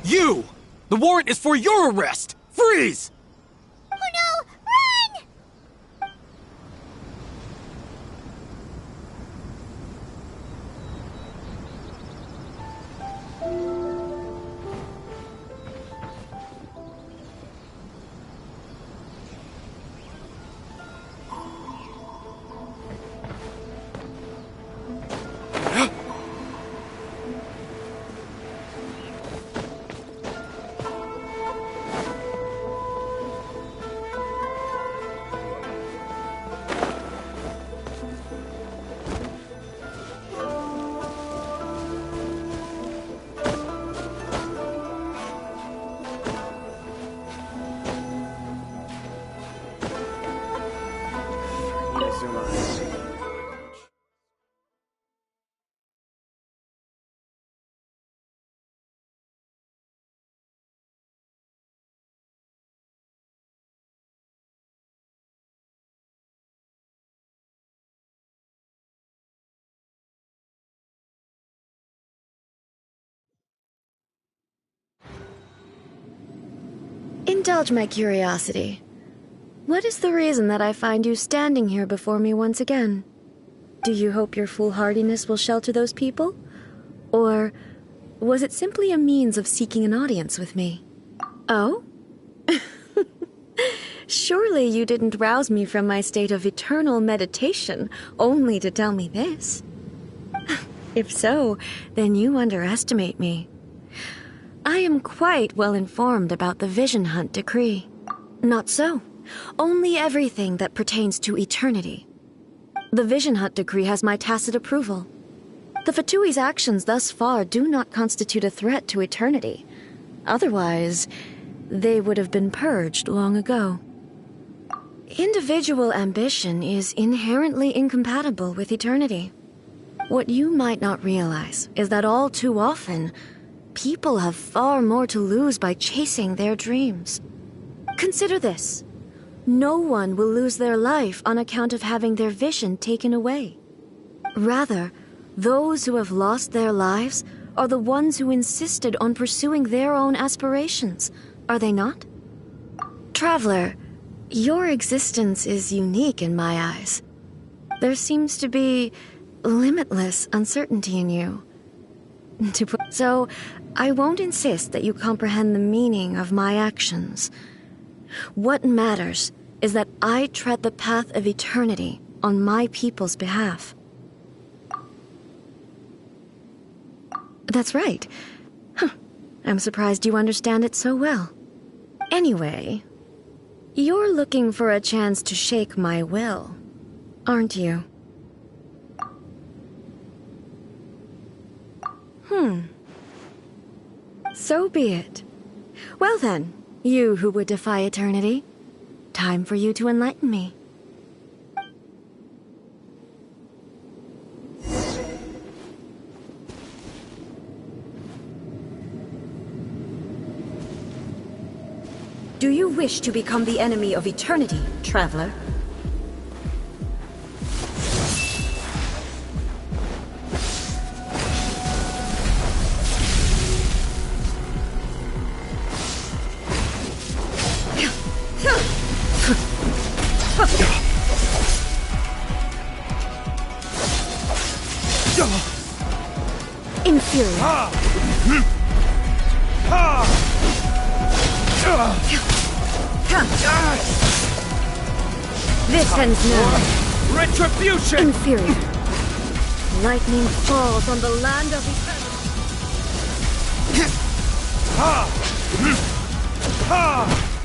You! The warrant is for your arrest! Freeze! Oh no! Run! Indulge my curiosity. What is the reason that I find you standing here before me once again? Do you hope your foolhardiness will shelter those people? Or was it simply a means of seeking an audience with me? Oh? Surely you didn't rouse me from my state of eternal meditation only to tell me this. If so, then you underestimate me. I am quite well informed about the Vision Hunt decree. Not so. Only everything that pertains to eternity. The Vision Hunt decree has my tacit approval. The Fatui's actions thus far do not constitute a threat to eternity. Otherwise, they would have been purged long ago. Individual ambition is inherently incompatible with eternity. What you might not realize is that all too often, people have far more to lose by chasing their dreams. Consider this. No one will lose their life on account of having their vision taken away. Rather, those who have lost their lives are the ones who insisted on pursuing their own aspirations, are they not? Traveler, your existence is unique in my eyes. There seems to be limitless uncertainty in you. So, I won't insist that you comprehend the meaning of my actions. What matters is that I tread the path of eternity on my people's behalf. That's right. Huh. I'm surprised you understand it so well. Anyway, you're looking for a chance to shake my will, aren't you? So be it. Well then, you who would defy eternity, time for you to enlighten me. Do you wish to become the enemy of eternity, traveler? Inferior. This ends now. Retribution! Inferior. Lightning falls on the land of eternity.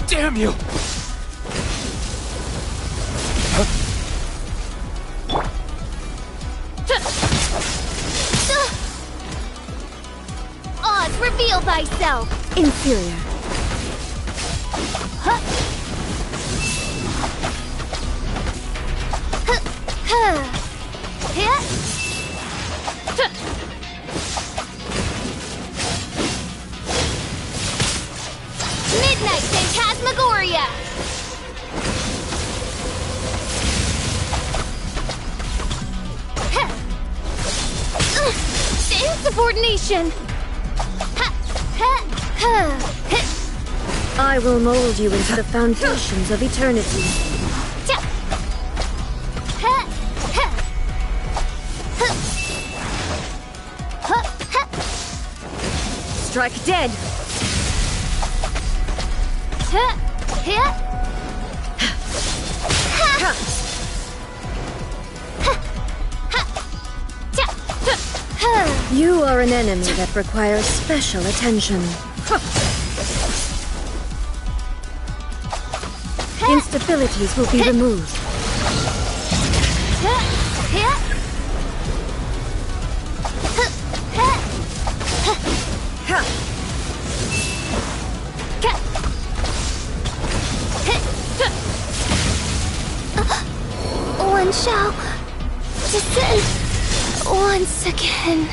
Damn you! Oz, reveal thyself! Inferior. Midnight Phantasmagoria! Insubordination! I will mold you into the foundations of eternity. Strike dead! You are an enemy that requires special attention. Instabilities will be removed. One shall descend once again.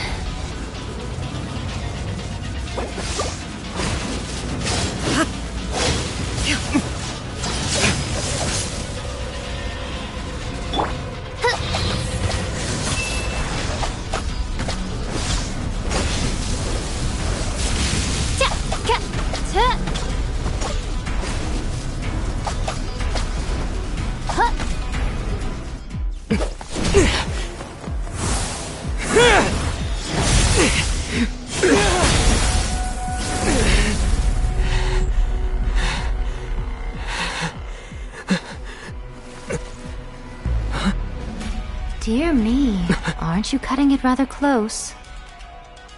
Dear me, aren't you cutting it rather close?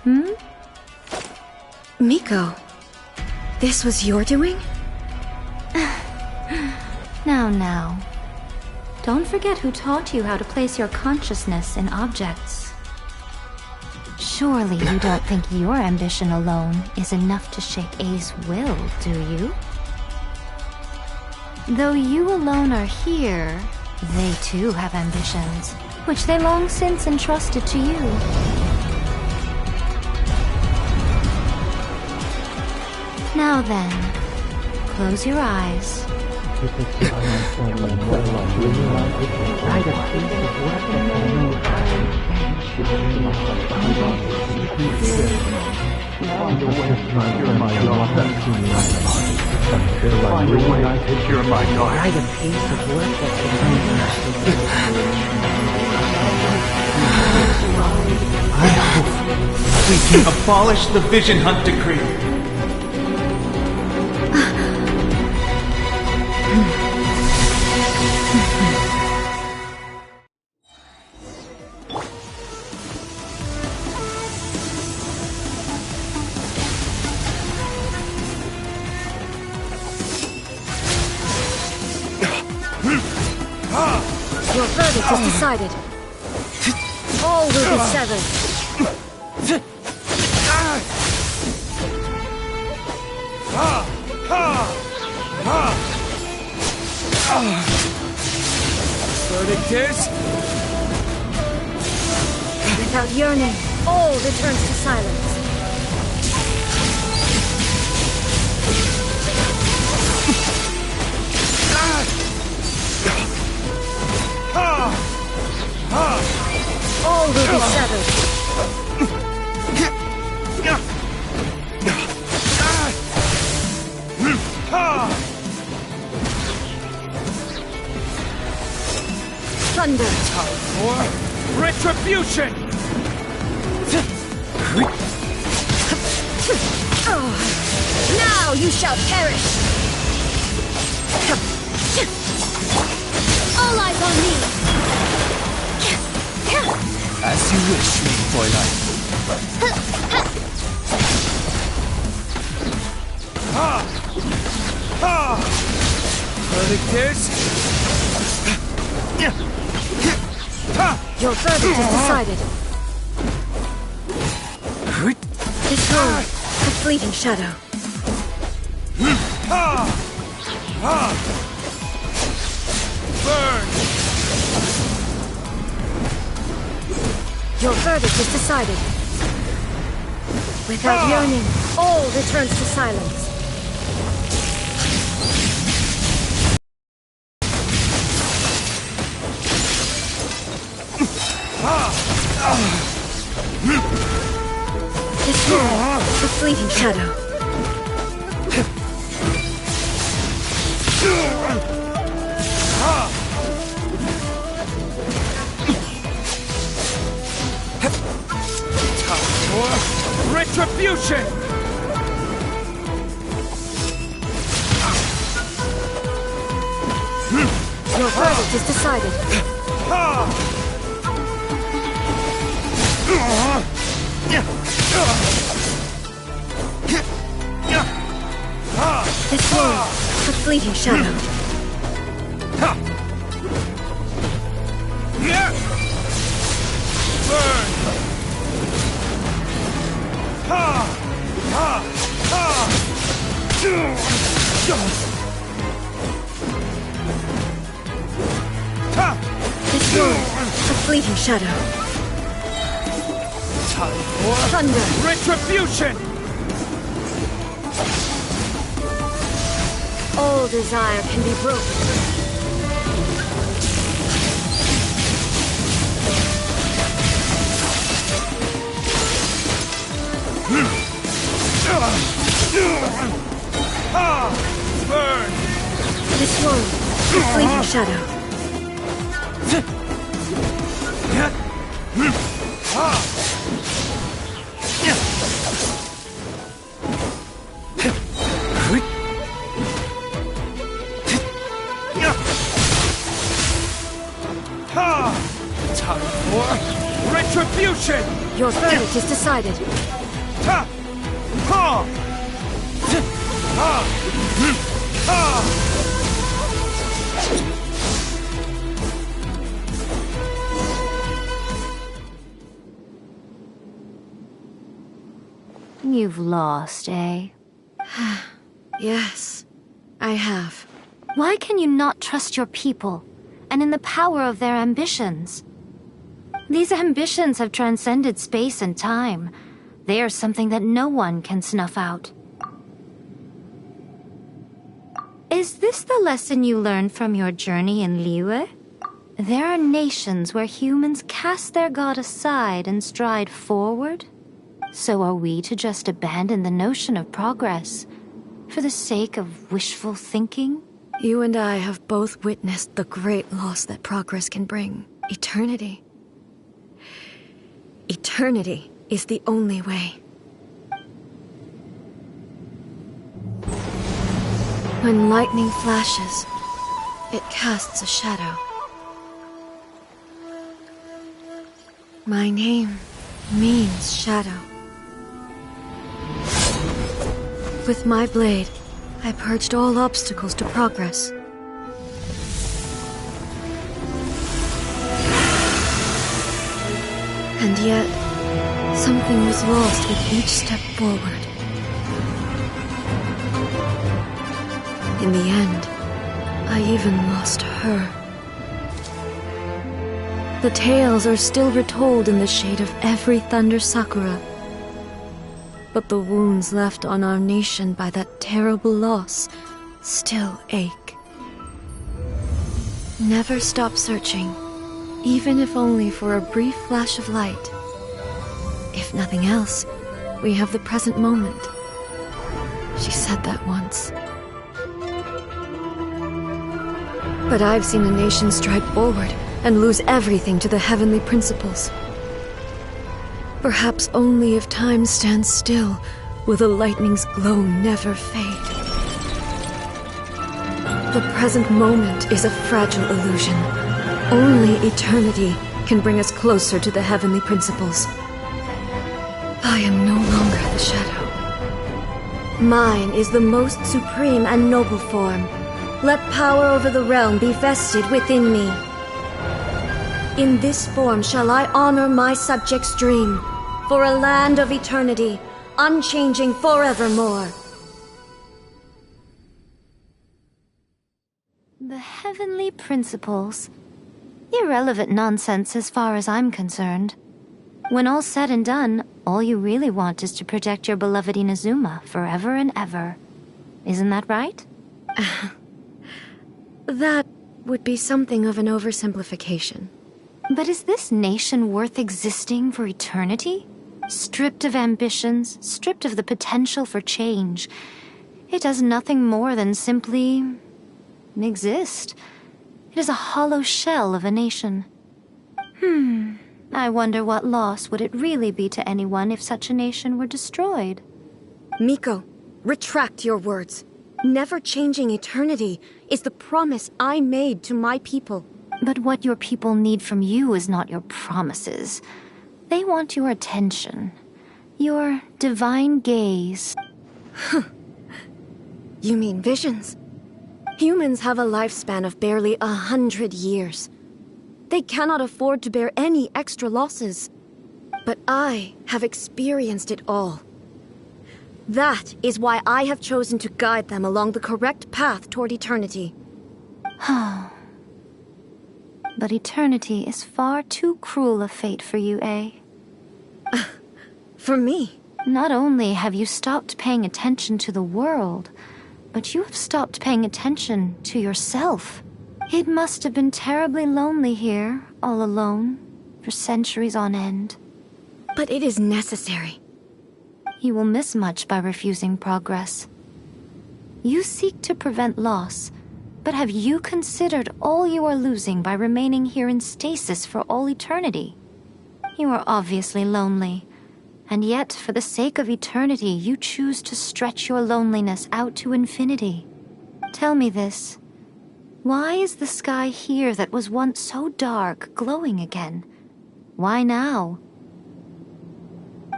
Hmm? Miko, this was your doing? Now. Don't forget who taught you how to place your consciousness in objects. Surely you don't think your ambition alone is enough to shake A's will, do you? Though you alone are here, they too have ambitions, which they long since entrusted to you. Now then, close your eyes. I hope we can abolish the Vision Hunt Decree. Your verdict is decided. All will be severed. Verdict is... Without yearning, all returns to silence. All will be severed. Thunder! For retribution! Now you shall perish! All eyes on me! As you wish, Fräulein. Verdict is... Your verdict is decided. Destroy a fleeting shadow. Burn! Your verdict is decided. Without yearning, all returns to silence. Destroy a fleeting shadow. Time for retribution! Your verdict is decided. This world, a fleeting shadow. This world, a fleeting shadow. Time for Thunder. retribution! All desire can be broken. Burn! This world, a fleeting shadow. Time for retribution! Your verdict is decided. You've lost, eh? Yes, I have. Why can you not trust your people, and in the power of their ambitions? These ambitions have transcended space and time. They are something that no one can snuff out. Is this the lesson you learned from your journey in Liyue? There are nations where humans cast their god aside and stride forward. So are we to just abandon the notion of progress for the sake of wishful thinking? You and I have both witnessed the great loss that progress can bring. Eternity. Eternity is the only way. When lightning flashes, it casts a shadow. My name means shadow. With my blade, I purged all obstacles to progress. And yet, something was lost with each step forward. In the end, I even lost her. The tales are still retold in the shade of every Thunder Sakura. But the wounds left on our nation by that terrible loss still ache. Never stop searching, even if only for a brief flash of light. If nothing else, we have the present moment. She said that once. But I've seen a nation stride forward and lose everything to the heavenly principles. Perhaps only if time stands still will the lightning's glow never fade. The present moment is a fragile illusion. Only eternity can bring us closer to the heavenly principles. I am no longer the shadow. Mine is the most supreme and noble form. Let power over the realm be vested within me. In this form shall I honor my subjects' dream, for a land of eternity, unchanging forevermore. The heavenly principles. Irrelevant nonsense as far as I'm concerned. When all's said and done, all you really want is to protect your beloved Inazuma forever and ever. Isn't that right? That would be something of an oversimplification. But is this nation worth existing for eternity? Stripped of ambitions, stripped of the potential for change. It does nothing more than simply exist. It is a hollow shell of a nation. I wonder what loss would it really be to anyone if such a nation were destroyed? Miko, retract your words. Never changing eternity is the promise I made to my people. But what your people need from you is not your promises. They want your attention. Your divine gaze. You mean visions? Humans have a lifespan of barely 100 years. They cannot afford to bear any extra losses. But I have experienced it all. That is why I have chosen to guide them along the correct path toward eternity. But eternity is far too cruel a fate for you, eh? For me? Not only have you stopped paying attention to the world, but you have stopped paying attention to yourself. It must have been terribly lonely here, all alone, for centuries on end. But it is necessary. You will miss much by refusing progress. You seek to prevent loss, but have you considered all you are losing by remaining here in stasis for all eternity? You are obviously lonely, and yet for the sake of eternity you choose to stretch your loneliness out to infinity. Tell me this. Why is the sky here that was once so dark glowing again? Why now?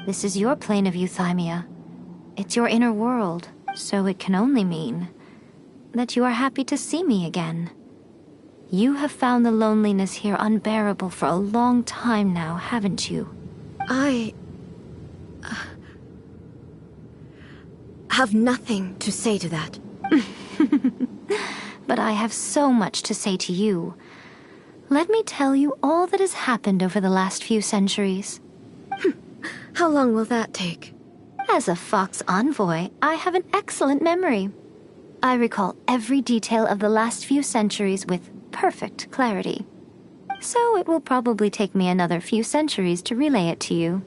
This is your plane of euthymia. It's your inner world, so it can only mean that you are happy to see me again. You have found the loneliness here unbearable for a long time now, haven't you? I have nothing to say to that. But I have so much to say to you. Let me tell you all that has happened over the last few centuries. How long will that take? As a Fox envoy, I have an excellent memory. I recall every detail of the last few centuries with perfect clarity. So it will probably take me another few centuries to relay it to you.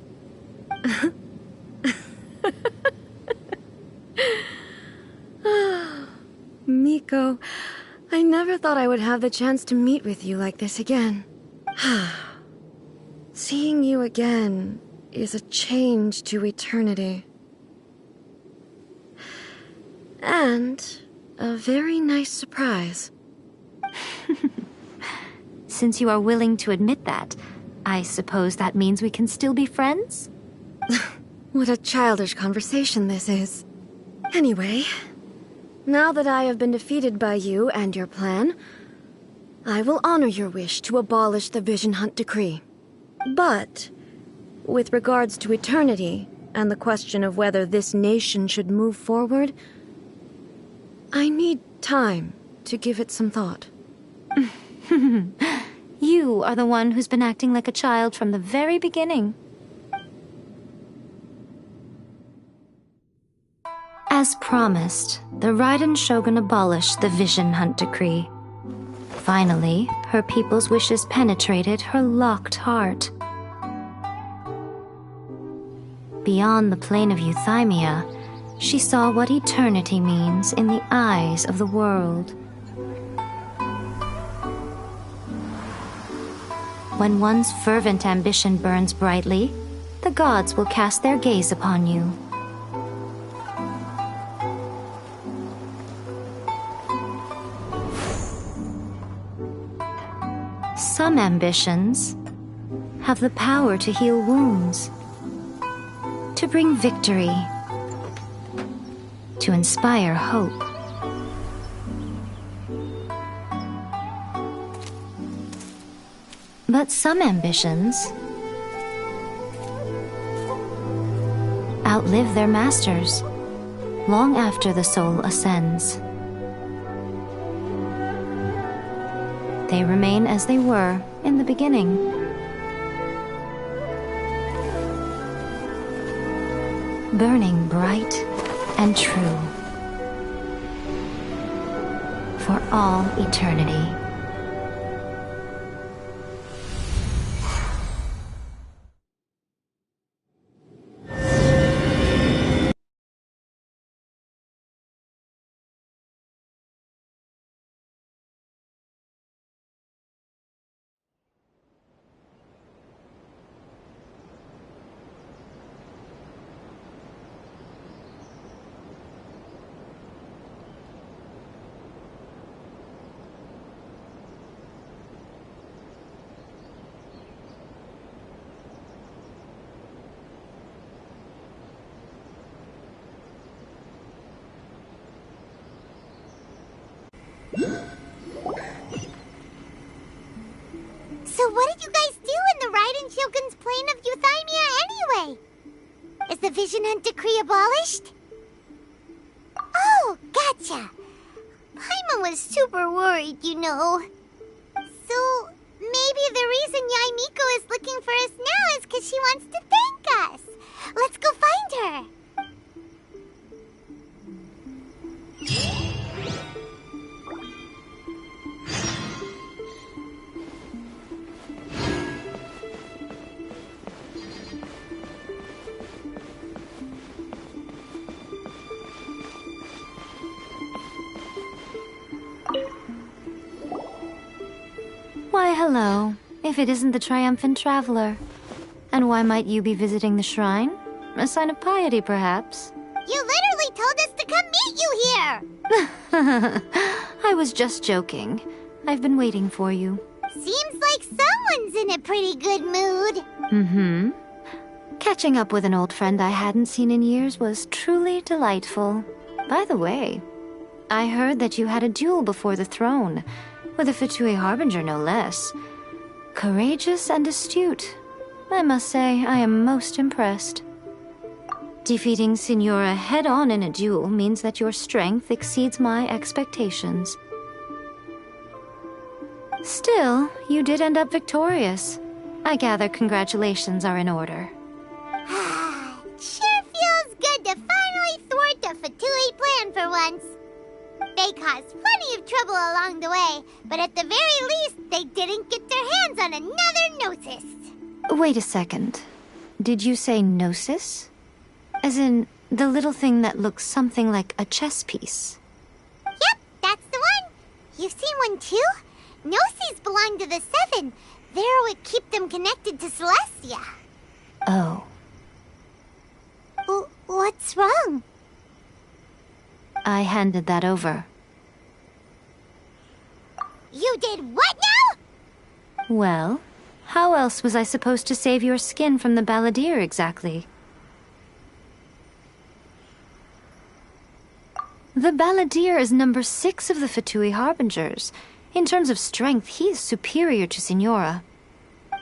Miko, I never thought I would have the chance to meet with you like this again. Seeing you again is a change to eternity. And a very nice surprise. Since you are willing to admit that, I suppose that means we can still be friends? What a childish conversation this is. Anyway, now that I have been defeated by you and your plan, I will honor your wish to abolish the Vision Hunt Decree. But, with regards to eternity, and the question of whether this nation should move forward, I need time to give it some thought. You are the one who's been acting like a child from the very beginning. As promised, the Raiden Shogun abolished the Vision Hunt Decree. Finally, her people's wishes penetrated her locked heart. Beyond the plane of euthymia, she saw what eternity means in the eyes of the world. When one's fervent ambition burns brightly, the gods will cast their gaze upon you. Some ambitions have the power to heal wounds, to bring victory, to inspire hope. But some ambitions outlive their masters long after the soul ascends. They remain as they were in the beginning. Burning bright and true for all eternity. So what did you guys do in the Raiden Shogun's plane of Euthymia anyway? Is the Vision Hunt decree abolished? Oh, gotcha. Paimon was super worried, you know. So, maybe the reason Yaimiko is looking for us now is because she wants to thank us. Let's go find her. Why, hello. If it isn't the triumphant traveler. And why might you be visiting the shrine? A sign of piety, perhaps? You literally told us to come meet you here! I was just joking. I've been waiting for you. Seems like someone's in a pretty good mood. Mm-hmm. Catching up with an old friend I hadn't seen in years was truly delightful. By the way, I heard that you had a duel before the throne, with a Fatui Harbinger no less. Courageous and astute. I must say, I am most impressed. Defeating Signora head-on in a duel means that your strength exceeds my expectations. Still, you did end up victorious. I gather congratulations are in order. Sure feels good to finally thwart a Fatui plan for once. They caused plenty of trouble along the way, but at the very least, they didn't get their hands on another Gnosis. Wait a second. Did you say Gnosis? As in, the little thing that looks something like a chess piece? Yep, that's the one. You've seen one too? Gnosis belong to the Seven. They're what keep them connected to Celestia. Oh. What's wrong? I handed that over. You did what now? Well, how else was I supposed to save your skin from the balladeer exactly? The balladeer is number 6 of the Fatui Harbingers. In terms of strength, he is superior to Signora.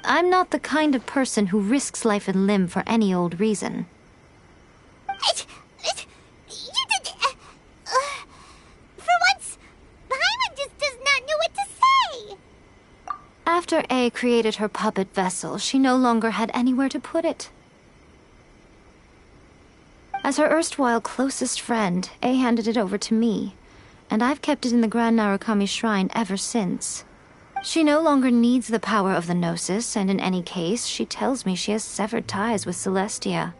I'm not the kind of person who risks life and limb for any old reason. You did... for once, Paimon just does not know what to say. After A created her puppet vessel, she no longer had anywhere to put it. As her erstwhile closest friend, A handed it over to me, and I've kept it in the Grand Narukami Shrine ever since. She no longer needs the power of the Gnosis, and in any case, she tells me she has severed ties with Celestia.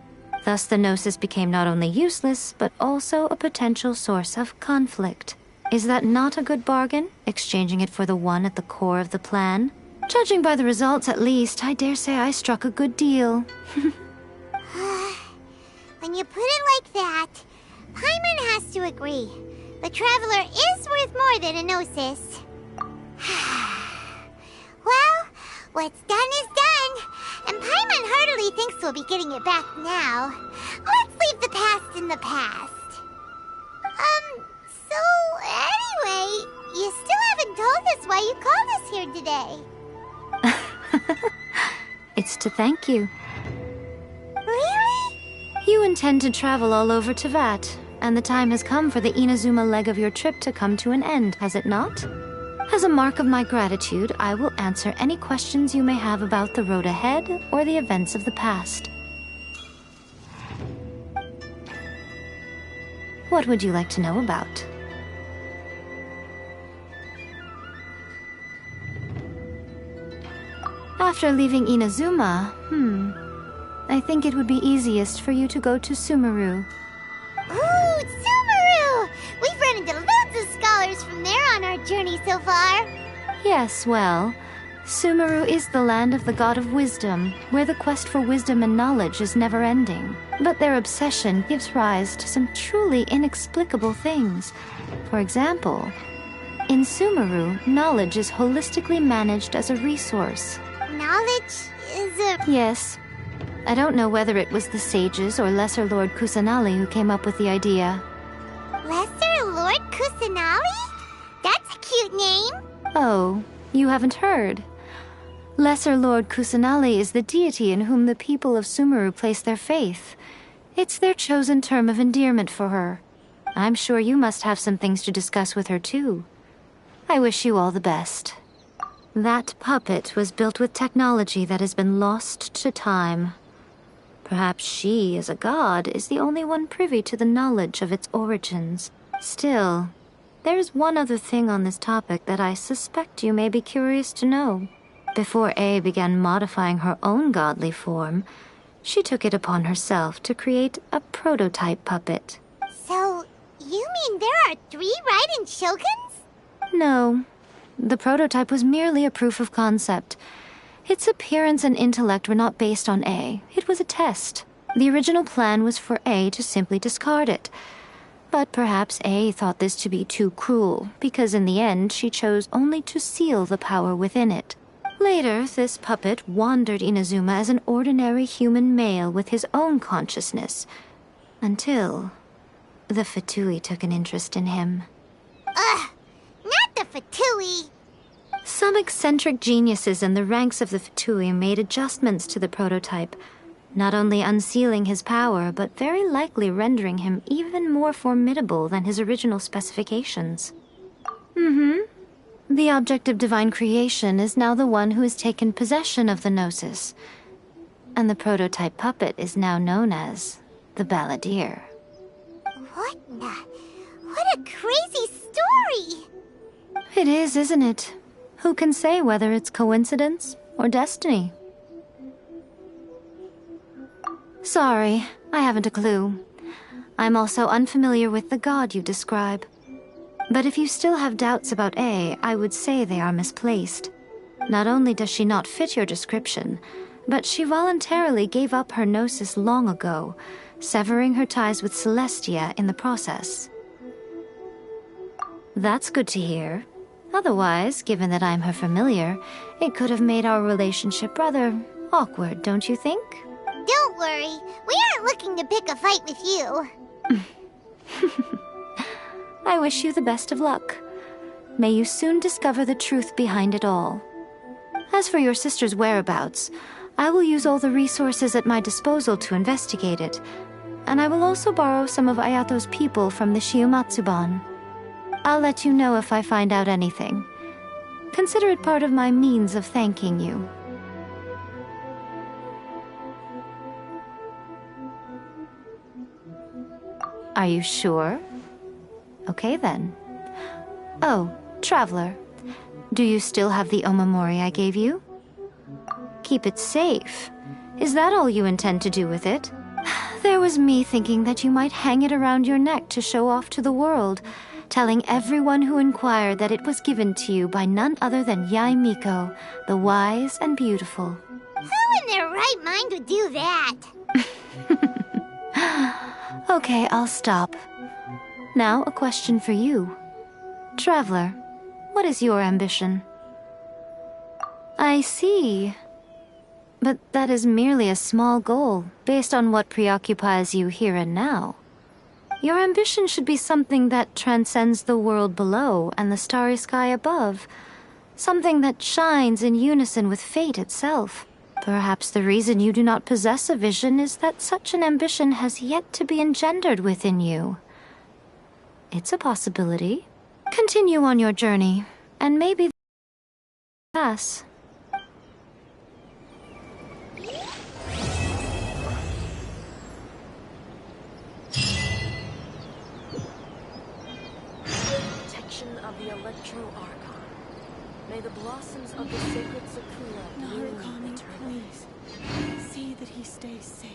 Thus the Gnosis became not only useless, but also a potential source of conflict. Is that not a good bargain, exchanging it for the one at the core of the plan? Judging by the results at least, I dare say I struck a good deal. When you put it like that, Paimon has to agree. The Traveler is worth more than a Gnosis. Well, what's done is done, and Paimon heartily thinks we'll be getting it back now. Let's leave the past in the past. So anyway, you still haven't told us why you called us here today. It's to thank you. Really? You intend to travel all over Teyvat, and the time has come for the Inazuma leg of your trip to come to an end, has it not? As a mark of my gratitude, I will answer any questions you may have about the road ahead or the events of the past. What would you like to know about? After leaving Inazuma, I think it would be easiest for you to go to Sumeru. Ooh, Sumeru! We've run into loads of scholars from there on our journey so far. Yes, well, Sumeru is the land of the god of wisdom, where the quest for wisdom and knowledge is never-ending. But their obsession gives rise to some truly inexplicable things. For example, in Sumeru, knowledge is holistically managed as a resource. Knowledge is a... Yes. I don't know whether it was the sages or Lesser Lord Kusanali who came up with the idea. Lesser Lord Kusanali? That's a cute name. Oh, you haven't heard. Lesser Lord Kusanali is the deity in whom the people of Sumeru place their faith. It's their chosen term of endearment for her. I'm sure you must have some things to discuss with her too. I wish you all the best. That puppet was built with technology that has been lost to time. Perhaps she, as a god, is the only one privy to the knowledge of its origins. Still, there's one other thing on this topic that I suspect you may be curious to know. Before A began modifying her own godly form, she took it upon herself to create a prototype puppet. So, you mean there are 3 Raiden Shoguns? No. The prototype was merely a proof of concept. Its appearance and intellect were not based on A. It was a test. The original plan was for A to simply discard it. But perhaps A thought this to be too cruel, because in the end she chose only to seal the power within it. Later, this puppet wandered Inazuma as an ordinary human male with his own consciousness, until the Fatui took an interest in him. Ugh, not the Fatui. Some eccentric geniuses in the ranks of the Fatui made adjustments to the prototype, not only unsealing his power, but very likely rendering him even more formidable than his original specifications. The object of divine creation is now the one who has taken possession of the Gnosis, and the prototype puppet is now known as the Balladeer. What a crazy story! It is, isn't it? Who can say whether it's coincidence or destiny? Sorry, I haven't a clue. I'm also unfamiliar with the god you describe. But if you still have doubts about A, I would say they are misplaced. Not only does she not fit your description, but she voluntarily gave up her gnosis long ago, severing her ties with Celestia in the process. That's good to hear. Otherwise, given that I'm her familiar, it could have made our relationship rather awkward, don't you think? Don't worry, we aren't looking to pick a fight with you. I wish you the best of luck. May you soon discover the truth behind it all. As for your sister's whereabouts, I will use all the resources at my disposal to investigate it, and I will also borrow some of Ayato's people from the Shiomatsuban. I'll let you know if I find out anything. Consider it part of my means of thanking you. Are you sure? Okay then. Oh, Traveler. Do you still have the omamori I gave you? Keep it safe. Is that all you intend to do with it? There was me thinking that you might hang it around your neck to show off to the world, telling everyone who inquired that it was given to you by none other than Yae Miko, the wise and beautiful. Who in their right mind would do that? Okay, I'll stop. Now, a question for you. Traveler, what is your ambition? I see. But that is merely a small goal, based on what preoccupies you here and now. Your ambition should be something that transcends the world below and the starry sky above. Something that shines in unison with fate itself. Perhaps the reason you do not possess a vision is that such an ambition has yet to be engendered within you. It's a possibility. Continue on your journey, and maybe pass. Protection of the Electro-Archon. May the blossoms of the sacred Sakura bloom eternally. Please, see that he stays safe.